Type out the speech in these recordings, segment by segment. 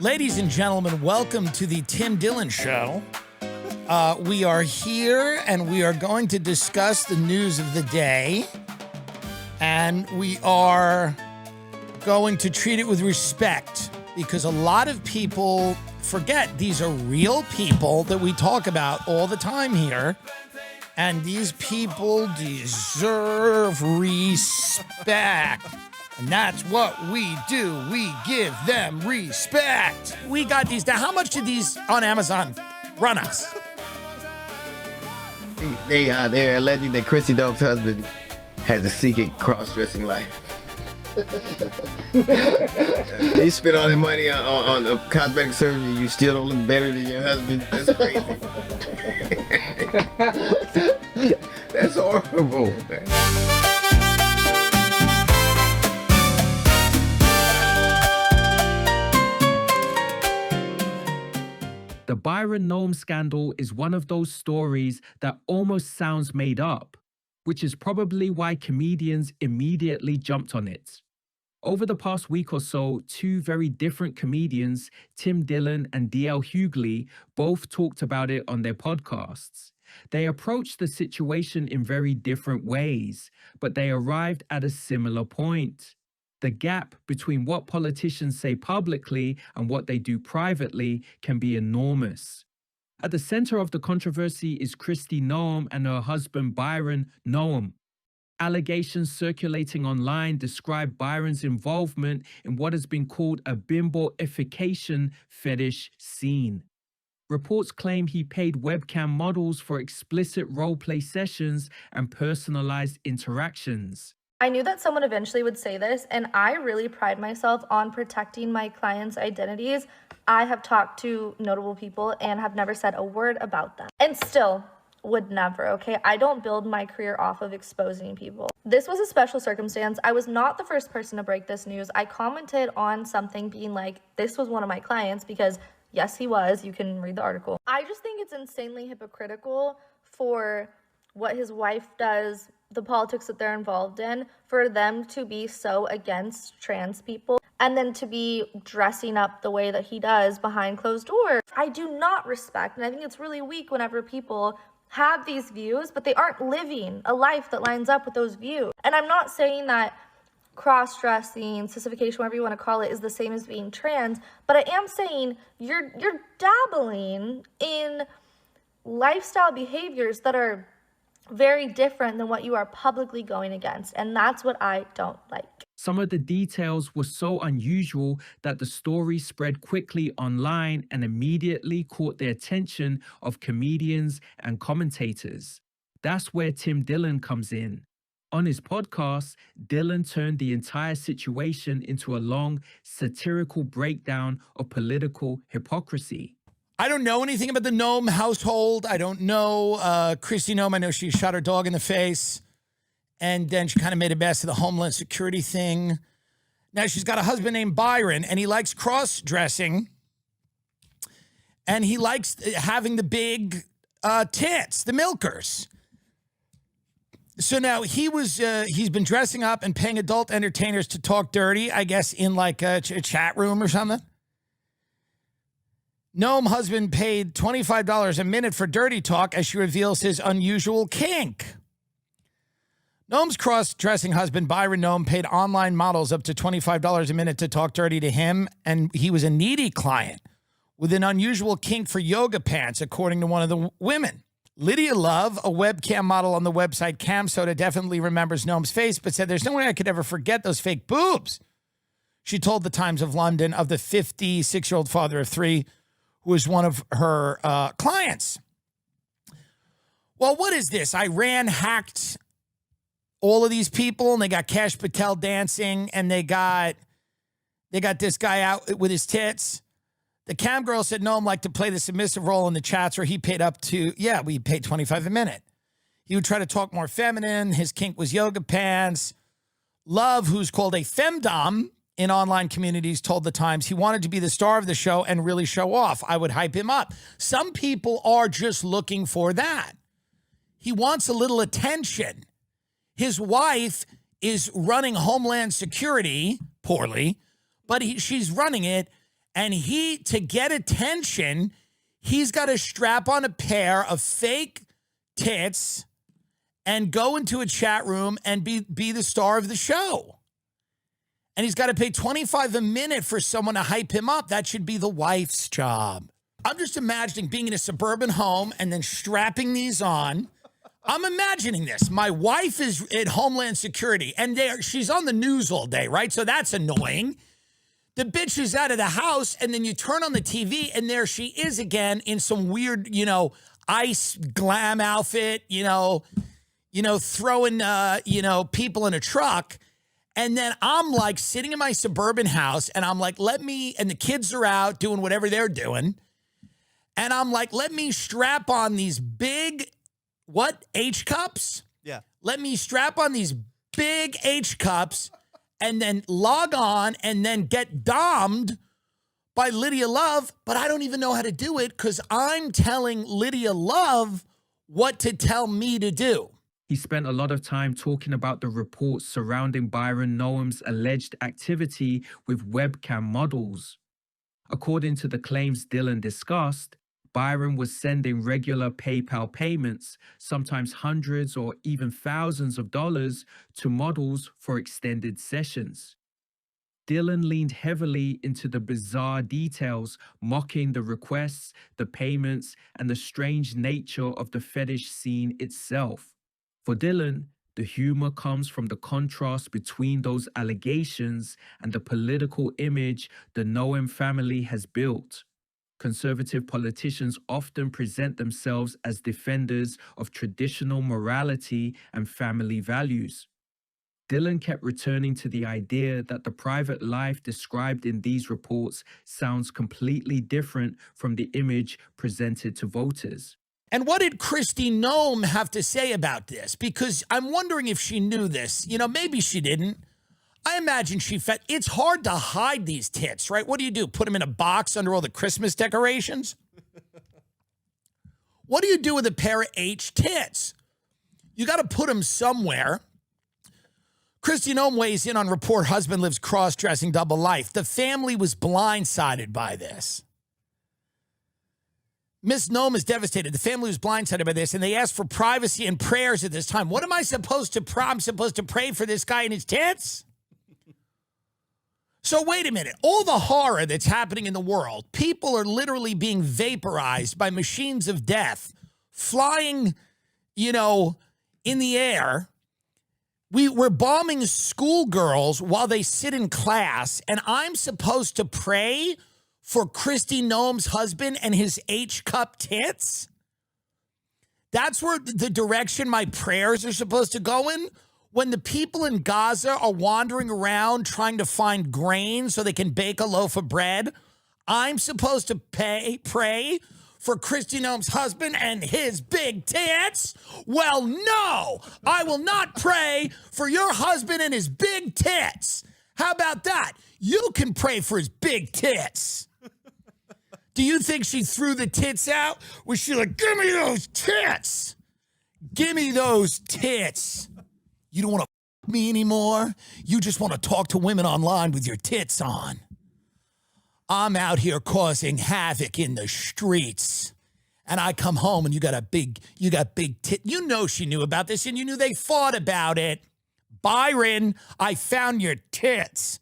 Ladies and gentlemen, welcome to the Tim Dillon Show. We are here and we are going to discuss the news of the day. And we are going to treat it with respect because a lot of people forget these are real people that we talk about all the time here. And these people deserve respect. And that's what we do. We give them respect. We got these. Now, how much did these on Amazon run us? They're alleging that Chrissy Dope's husband has a secret cross-dressing life. He spent all that money on cosmetic surgery. You still don't look better than your husband. That's crazy. That's horrible, man. The Byron Noem scandal is one of those stories that almost sounds made up, which is probably why comedians immediately jumped on it. Over the past week or so, two very different comedians, Tim Dillon and Hughley, both talked about it on their podcasts. They approached the situation in very different ways, but they arrived at a similar point. The gap between what politicians say publicly and what they do privately can be enormous. At the center of the controversy is Kristi Noem and her husband Byron Noem. Allegations circulating online describe Byron's involvement in what has been called a bimboification fetish scene. Reports claim he paid webcam models for explicit role-play sessions and personalized interactions. I knew that someone eventually would say this, and I really pride myself on protecting my clients' identities. I have talked to notable people and have never said a word about them. And still would never, okay? I don't build my career off of exposing people. This was a special circumstance. I was not the first person to break this news. I commented on something being like, this was one of my clients because, yes, he was. You can read the article. I just think it's insanely hypocritical for what his wife does, the politics that they're involved in, for them to be so against trans people and then to be dressing up the way that he does behind closed doors. I do not respect, and I think it's really weak whenever people have these views, but they aren't living a life that lines up with those views. And I'm not saying that cross-dressing, sissification, whatever you want to call it, is the same as being trans, but I am saying you're dabbling in lifestyle behaviors that are very different than what you are publicly going against. And that's what I don't like. Some of the details were so unusual that the story spread quickly online and immediately caught the attention of comedians and commentators. That's where Tim Dillon comes in. On his podcast, Dillon turned the entire situation into a long, satirical breakdown of political hypocrisy. I don't know anything about the Noem household. I don't know Kristi Noem. I know she shot her dog in the face. And then she kind of made a mess of the Homeland Security thing. Now she's got a husband named Byron, and he likes cross-dressing. And he likes having the big tits, the milkers. So now he's been dressing up and paying adult entertainers to talk dirty, I guess, in like a chat room or something. Noem husband paid $25 a minute for dirty talk as she reveals his unusual kink. Noem's cross-dressing husband, Byron Noem, paid online models up to $25 a minute to talk dirty to him, and he was a needy client with an unusual kink for yoga pants, according to one of the women. Lydia Love, a webcam model on the website CamSoda, definitely remembers Noem's face, but said, "There's no way I could ever forget those fake boobs." She told the Times of London of the 56-year-old father of three who was one of her clients. Well, what is this? Iran hacked all of these people, and they got Kash Patel dancing, and they got this guy out with his tits. The cam girl said Noem liked to play the submissive role in the chats where he paid up to, we paid $25 a minute. He would try to talk more feminine. His kink was yoga pants. Love, who's called a femdom in online communities, told the Times he wanted to be the star of the show and really show off. I would hype him up. Some people are just looking for that. He wants a little attention. His wife is running Homeland Security poorly, but she's running it, And to get attention, he's got to strap on a pair of fake tits and go into a chat room and be the star of the show. And he's got to pay $25 a minute for someone to hype him up. That should be the wife's job. I'm just imagining being in a suburban home and then strapping these on. I'm imagining this. My wife is at Homeland Security, and she's on the news all day, right? So that's annoying. The bitch is out of the house, and then you turn on the TV, and there she is again in some weird, ice glam outfit, throwing, people in a truck. And then I'm like sitting in my suburban house, and I'm like, and the kids are out doing whatever they're doing. And I'm like, let me strap on these big, H cups? Yeah. Let me strap on these big H cups and then log on and then get dommed by Lydia Love. But I don't even know how to do it because I'm telling Lydia Love what to tell me to do. He spent a lot of time talking about the reports surrounding Byron Noem's alleged activity with webcam models. According to the claims Dillon discussed, Byron was sending regular PayPal payments, sometimes hundreds or even thousands of dollars, to models for extended sessions. Dillon leaned heavily into the bizarre details, mocking the requests, the payments, and the strange nature of the fetish scene itself. For Dillon, the humor comes from the contrast between those allegations and the political image the Noem family has built. Conservative politicians often present themselves as defenders of traditional morality and family values. Dillon kept returning to the idea that the private life described in these reports sounds completely different from the image presented to voters. And what did Kristi Noem have to say about this? Because I'm wondering if she knew this. Maybe she didn't. I imagine it's hard to hide these tits, right? What do? Put them in a box under all the Christmas decorations? What do you do with a pair of H tits? You got to put them somewhere. Kristi Noem weighs in on report husband lives cross-dressing double life. The family was blindsided by this. Miss Noem is devastated. The family was blindsided by this, and they asked for privacy and prayers at this time. What am I supposed to pray? I'm supposed to pray for this guy and his tits? So wait a minute. All the horror that's happening in the world, people are literally being vaporized by machines of death, flying, in the air. We're bombing schoolgirls while they sit in class, and I'm supposed to pray for Kristi Noem's husband and his H-cup tits? That's where the direction my prayers are supposed to go in? When the people in Gaza are wandering around trying to find grain so they can bake a loaf of bread, I'm supposed to pray for Kristi Noem's husband and his big tits? Well, no, I will not pray for your husband and his big tits. How about that? You can pray for his big tits. Do you think she threw the tits out? Was she like, give me those tits? Give me those tits. You don't want to f me anymore? You just want to talk to women online with your tits on. I'm out here causing havoc in the streets. And I come home and you got big tit. You know she knew about this and you knew they fought about it. Byron, I found your tits.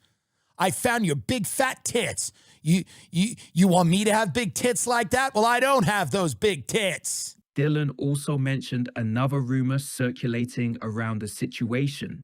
I found your big fat tits. You want me to have big tits like that? Well, I don't have those big tits. Dillon also mentioned another rumor circulating around the situation.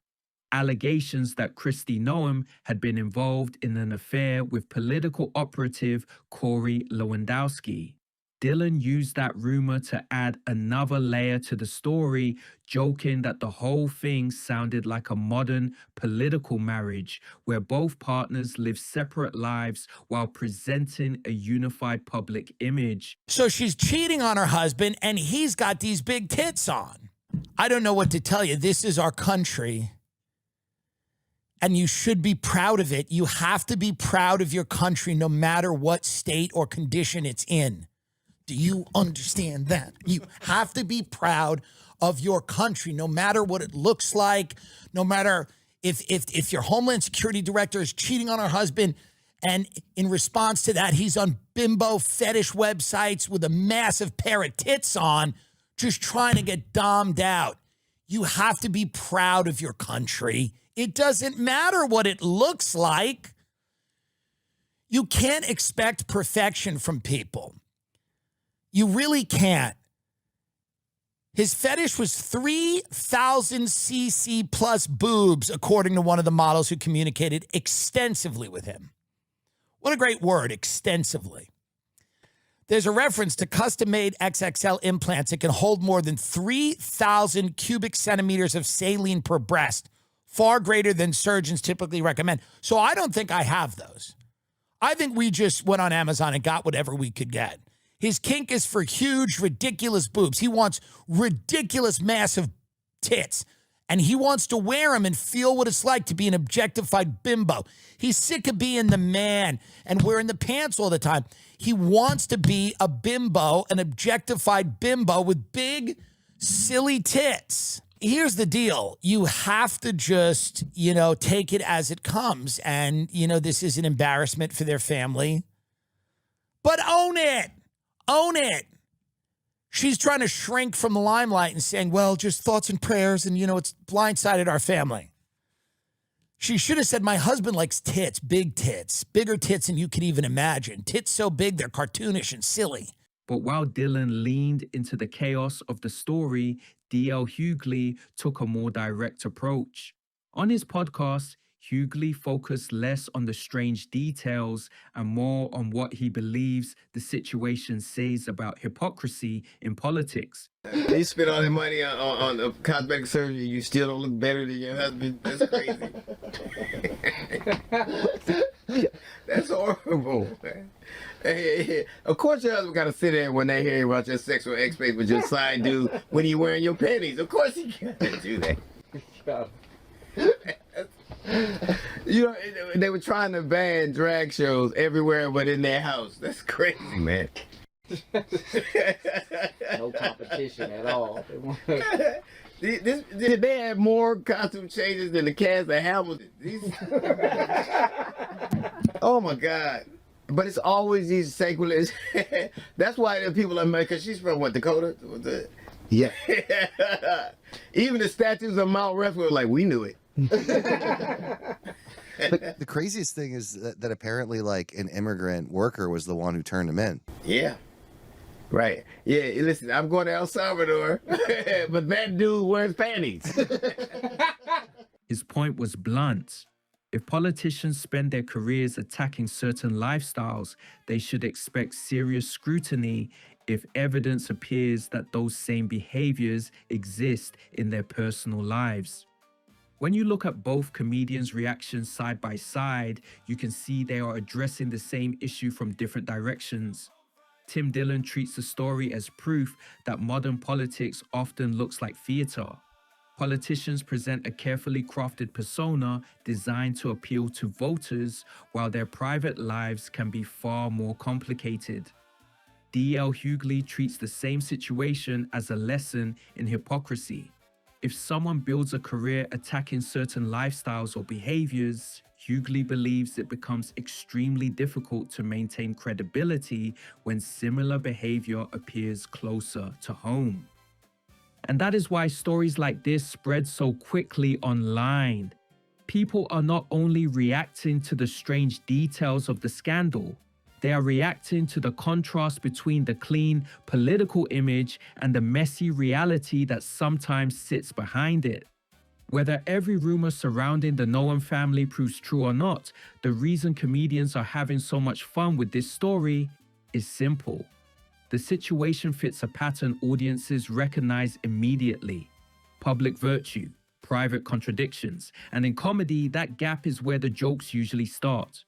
Allegations that Kristi Noem had been involved in an affair with political operative Corey Lewandowski. Dillon used that rumor to add another layer to the story, joking that the whole thing sounded like a modern political marriage where both partners live separate lives while presenting a unified public image. So she's cheating on her husband and he's got these big tits on. I don't know what to tell you. This is our country. And you should be proud of it. You have to be proud of your country no matter what state or condition it's in. Do you understand that? You have to be proud of your country no matter what it looks like, no matter if your Homeland Security director is cheating on her husband And in response to that, he's on bimbo fetish websites with a massive pair of tits on, just trying to get dommed out. You have to be proud of your country. It doesn't matter what it looks like. You can't expect perfection from people. You really can't. His fetish was 3,000 cc plus boobs, according to one of the models who communicated extensively with him. What a great word, extensively. There's a reference to custom-made XXL implants that can hold more than 3,000 cubic centimeters of saline per breast, far greater than surgeons typically recommend. So I don't think I have those. I think we just went on Amazon and got whatever we could get. His kink is for huge, ridiculous boobs. He wants ridiculous, massive tits. And he wants to wear them and feel what it's like to be an objectified bimbo. He's sick of being the man and wearing the pants all the time. He wants to be a bimbo, an objectified bimbo with big, silly tits. Here's the deal. You have to just, take it as it comes. And, this is an embarrassment for their family. But own it. Own it. She's trying to shrink from the limelight and saying, well, just thoughts and prayers, and, it's blindsided our family. She should have said, my husband likes tits, big tits, bigger tits than you could even imagine. Tits so big, they're cartoonish and silly. But while Dillon leaned into the chaos of the story, D.L. Hughley took a more direct approach. On his podcast, Hughley focused less on the strange details and more on what he believes the situation says about hypocrisy in politics. You spend all that money on cosmetic surgery, you still don't look better than your husband. That's crazy. That's horrible, man. Hey, of course your husband got to sit there when they hear about your sexual exploits with your side dude when you wearing your panties. Of course he got to do that. They were trying to ban drag shows everywhere but in their house. That's crazy, man. No competition at all. Did they have more costume changes than the cast of Hamilton? Oh my God. But it's always these sacrilege. That's why the people are mad, because she's from what, Dakota? Yeah. Even the statues of Mount Rushmore were like, we knew it. But the craziest thing is that apparently, like, an immigrant worker was the one who turned him in. Yeah. Right. Yeah, listen, I'm going to El Salvador, but that dude wears panties. His point was blunt. If politicians spend their careers attacking certain lifestyles, they should expect serious scrutiny if evidence appears that those same behaviors exist in their personal lives. When you look at both comedians' reactions side by side, you can see they are addressing the same issue from different directions. Tim Dillon treats the story as proof that modern politics often looks like theater. Politicians present a carefully crafted persona designed to appeal to voters, while their private lives can be far more complicated. D.L. Hughley treats the same situation as a lesson in hypocrisy. If someone builds a career attacking certain lifestyles or behaviors, Hughley believes it becomes extremely difficult to maintain credibility when similar behavior appears closer to home. And that is why stories like this spread so quickly online. People are not only reacting to the strange details of the scandal, they are reacting to the contrast between the clean political image and the messy reality that sometimes sits behind it. Whether every rumor surrounding the Noem family proves true or not, the reason comedians are having so much fun with this story is simple. The situation fits a pattern audiences recognize immediately: public virtue, private contradictions, and in comedy, that gap is where the jokes usually start.